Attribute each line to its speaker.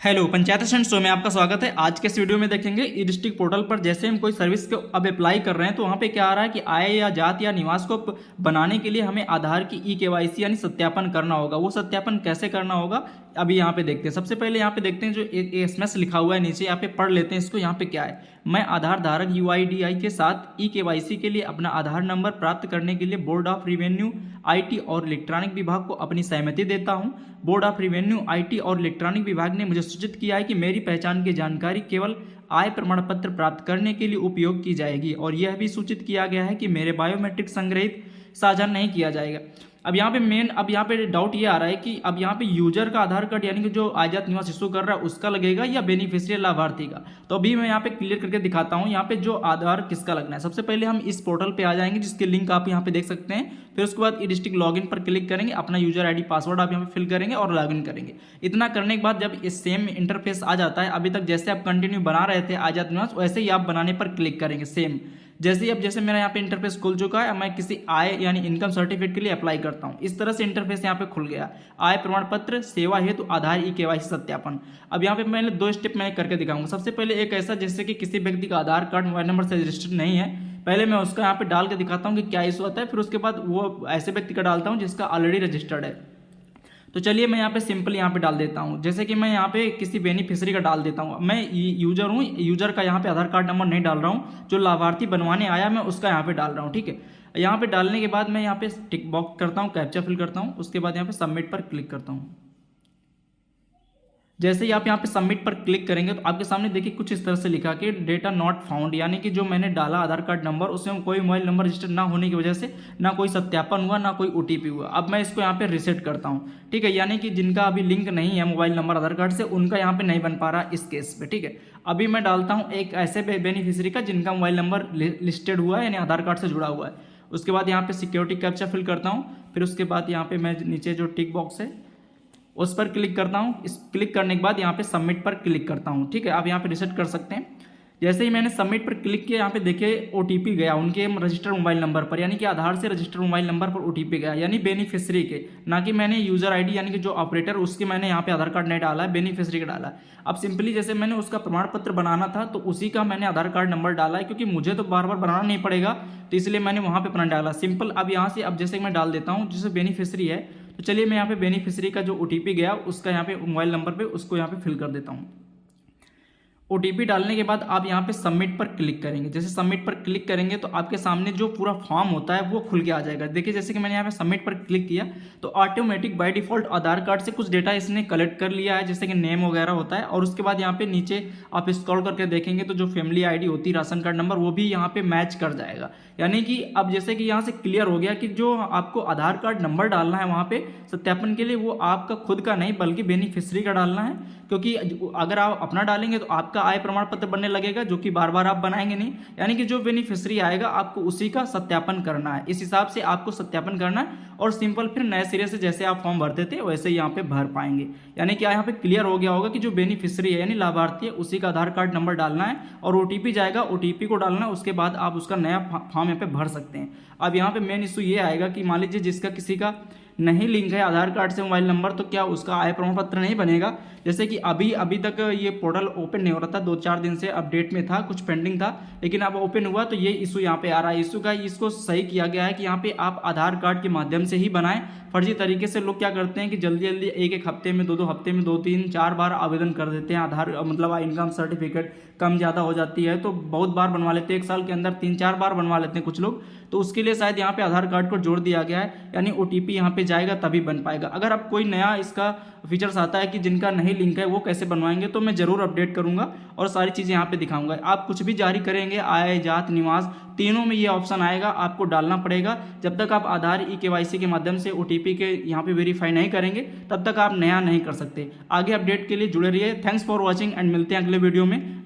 Speaker 1: Hello panchayat राज show में आपका स्वागत है। आज के इस वीडियो में देखेंगे ई डिस्ट्रिक्ट पोर्टल पर जैसे हम कोई सर्विस को अब अप्लाई कर रहे हैं तो वहाँ पे क्या आ रहा है कि आय या जात या निवास को बनाने के लिए हमें आधार की ई केवाईसी यानी सत्यापन करना होगा। वो सत्यापन कैसे करना होगा अभी यहाँ पे देखते हैं। सबसे पहले यहाँ पे देखते हैं जो एसएमएस लिखा हुआ है नीचे, यहाँ पे पढ़ लेते हैं इसको। यहाँ पे क्या है, मैं आधार धारक यूआईडीआई के साथ ई केवाईसी के लिए अपना आधार नंबर प्राप्त करने के लिए बोर्ड ऑफ रेवेन्यू आईटी और इलेक्ट्रॉनिक विभाग को अपनी सहमति देता हूं। बोर्ड ऑफ रेवेन्यू आईटी और इलेक्ट्रॉनिक विभाग ने मुझे सूचित किया है कि मेरी पहचान की जानकारी केवल आय प्रमाण पत्र प्राप्त करने के लिए उपयोग की जाएगी और यह भी सूचित किया गया है कि मेरे बायोमेट्रिक संग्रहित साझा नहीं किया जाएगा। अब यहाँ पे अब यहाँ पे डाउट ये आ रहा है कि अब यहाँ पे यूजर का आधार कार्ड यानी कि जो आजाद निवास इशू कर रहा है उसका लगेगा या बेनिफिशियरी लाभार्थी का। तो अभी मैं यहाँ पे क्लियर करके दिखाता हूँ यहाँ पे जो आधार किसका लगना है। सबसे पहले हम इस पोर्टल पे आ जाएंगे जिसके लिंक आप यहाँ पे देख सकते हैं। फिर उसके बाद ई डिस्ट्रिक्ट लॉगिन पर क्लिक करेंगे, अपना यूजर आईडी पासवर्ड आप यहाँ पे फिल करेंगे और लॉगिन करेंगे। इतना करने के बाद जब इस सेम इंटरफेस आ जाता है, अभी तक जैसे आप कंटिन्यू बना रहे थे आजाद निवास वैसे ही आप बनाने पर क्लिक करेंगे सेम। जैसे मेरा यहाँ पे इंटरफेस खुल चुका है, मैं किसी आय यानी इनकम सर्टिफिकेट के लिए अप्लाई करता हूँ। इस तरह से इंटरफेस यहाँ पे खुल गया। आय प्रमाण पत्र, सेवा हेतु आधार ई केवाईसी सत्यापन। अब यहाँ पे मैंने दो स्टेप मैं करके दिखाऊंगा। सबसे पहले एक ऐसा जैसे कि किसी व्यक्ति का आधार कार्ड मोबाइल नंबर से रजिस्टर्ड नहीं है, पहले मैं उसका यहाँ पे डाल के दिखाता हूँ कि क्या इशू आता है। फिर उसके बाद वो ऐसे व्यक्ति का डालता हूँ जिसका ऑलरेडी रजिस्टर्ड है। तो चलिए मैं यहाँ पे सिंपल यहाँ पे डाल देता हूँ। जैसे कि मैं यहाँ पे किसी बेनिफिशियरी का डाल देता हूँ। मैं यूजर हूँ, यूजर का यहाँ पे आधार कार्ड नंबर नहीं डाल रहा हूँ, जो लाभार्थी बनवाने आया मैं उसका यहाँ पे डाल रहा हूँ। ठीक है, यहाँ पे डालने के बाद मैं यहाँ पे टिक बॉक्स करता हूँ, कैप्चा फिल करता हूँ। उसके बाद यहाँ पे सबमिट पर क्लिक करता हूँ। जैसे ही आप यहाँ पे सबमिट पर क्लिक करेंगे तो आपके सामने देखिए कुछ इस तरह से लिखा कि डेटा नॉट फाउंड, यानी कि जो मैंने डाला आधार कार्ड नंबर उसमें कोई मोबाइल नंबर रजिस्टर ना होने की वजह से ना कोई सत्यापन हुआ ना कोई ओटीपी हुआ। अब मैं इसको यहाँ पे रिसेट करता हूँ। ठीक है, यानी कि जिनका अभी लिंक नहीं है मोबाइल नंबर आधार कार्ड से उनका यहाँ पे नहीं बन पा रहा इस केस पे। ठीक है, अभी मैं डालता हूँ एक ऐसे बेनिफिशियरी का जिनका मोबाइल नंबर लिस्टेड हुआ है यानी आधार कार्ड से जुड़ा हुआ है। उसके बाद यहाँ पे सिक्योरिटी कैप्चा फिल करता हूँ। फिर उसके बाद यहाँ पे मैं नीचे जो टिक बॉक्स है उस पर क्लिक करता हूँ। इस क्लिक करने के बाद यहाँ पे सबमिट पर क्लिक करता हूँ। ठीक है, आप यहाँ पे रिसेट कर सकते हैं। जैसे ही मैंने सबमिट पर क्लिक किया, यहाँ पे देखिए ओटीपी गया उनके रजिस्टर्ड मोबाइल नंबर पर, यानी कि आधार से रजिस्टर्ड मोबाइल नंबर पर ओटीपी गया, यानी बेनिफिशियरी के, ना कि मैंने यूजर आईडी यानी कि जो ऑपरेटर उसके मैंने यहाँ पे आधार कार्ड नहीं डाला है, बेनिफिशियरी का डाला है। अब सिंपली जैसे मैंने उसका प्रमाण पत्र बनाना था तो उसी का मैंने आधार कार्ड नंबर डाला है, क्योंकि मुझे तो बार बार बनाना नहीं पड़ेगा तो इसलिए मैंने वहाँ पे अपना डाला सिंपल। अब यहाँ से अब जैसे मैं डाल देता हूँ जिससे बेनिफिशियरी है, तो चलिए मैं यहाँ पे बेनिफिशियरी का जो ओटीपी गया उसका यहाँ पे मोबाइल नंबर पे उसको यहाँ पे फिल कर देता हूँ। ओटीपी डालने के बाद आप यहाँ पे सबमिट पर क्लिक करेंगे। जैसे सबमिट पर क्लिक करेंगे तो आपके सामने जो पूरा फॉर्म होता है वो खुल के आ जाएगा। देखिए जैसे कि मैंने यहाँ पे सबमिट पर क्लिक किया तो automatic by default Aadhaar card से कुछ डेटा इसने कलेक्ट कर लिया है, जैसे कि नेम वगैरह होता है। और उसके बाद यहाँ पे नीचे आप स्क्रॉल करके देखेंगे तो जो फैमिली आईडी होती है, राशन कार्ड नंबर, वो भी यहाँ पे मैच कर जाएगा। यानी कि अब जैसे कि यहाँ से क्लियर हो गया कि जो आपको आधार कार्ड नंबर डालना है वहाँ पे सत्यापन के लिए वो आपका खुद का नहीं बल्कि बेनिफिशियरी का डालना है, क्योंकि अगर आप अपना डालेंगे तो आपका आय प्रमाण पत्र बनने लगेगा जो कि बार बार आप बनाएंगे नहीं। यानी कि जो बेनिफिशियरी आएगा आपको उसी का सत्यापन करना है। इस हिसाब से आपको सत्यापन करना है और सिंपल फिर नए सिरे से जैसे आप फॉर्म भरते थे वैसे ही यहाँ पे भर पाएंगे। यानी कि यहाँ पे क्लियर हो गया होगा कि जो बेनिफिशियरी है यानी लाभार्थी है उसी का आधार कार्ड नंबर डालना है और ओटीपी जाएगा, ओटीपी को डालना है। उसके बाद आप उसका नया फॉर्म यहाँ पे भर सकते हैं। अब यहाँ पे मेन इशू ये आएगा कि मान लीजिए जिसका किसी का नहीं लिंक है आधार कार्ड से मोबाइल नंबर, तो क्या उसका आय प्रमाण पत्र नहीं बनेगा। जैसे कि अभी तक ये पोर्टल ओपन नहीं हो रहा था, 2-4 दिन से अपडेट में था, कुछ पेंडिंग था, लेकिन अब ओपन हुआ तो ये इशू यहाँ पे आ रहा है। इशू का इसको सही किया गया है कि यहाँ पे आप आधार कार्ड के माध्यम से ही बनाएं। फर्जी तरीके से लोग क्या करते हैं कि जल्दी जल्दी एक हफ्ते में 2 हफ्ते में 2-3-4 बार आवेदन कर देते हैं। आधार मतलब इनकम सर्टिफिकेट कम ज़्यादा हो जाती है तो बहुत बार बनवा लेते हैं, एक साल के अंदर 3-4 बार बनवा लेते हैं कुछ लोग। तो उसके लिए शायद यहाँ पे आधार कार्ड को जोड़ दिया गया है, यानी ओटीपी यहाँ पे जाएगा तभी बन पाएगा। अगर अब कोई नया इसका फीचर्स आता है कि जिनका नहीं लिंक है वो कैसे बनवाएंगे तो मैं जरूर अपडेट करूंगा और सारी चीज़ें यहाँ पे दिखाऊंगा। आप कुछ भी जारी करेंगे आय जात निवास तीनों में ये ऑप्शन आएगा, आपको डालना पड़ेगा। जब तक आप आधार ई केवाईसी के माध्यम से ओटीपी के यहाँ पे वेरीफाई नहीं करेंगे तब तक आप नया नहीं कर सकते। आगे अपडेट के लिए जुड़े रहिए। थैंक्स फॉर वॉचिंग एंड मिलते हैं अगले वीडियो में।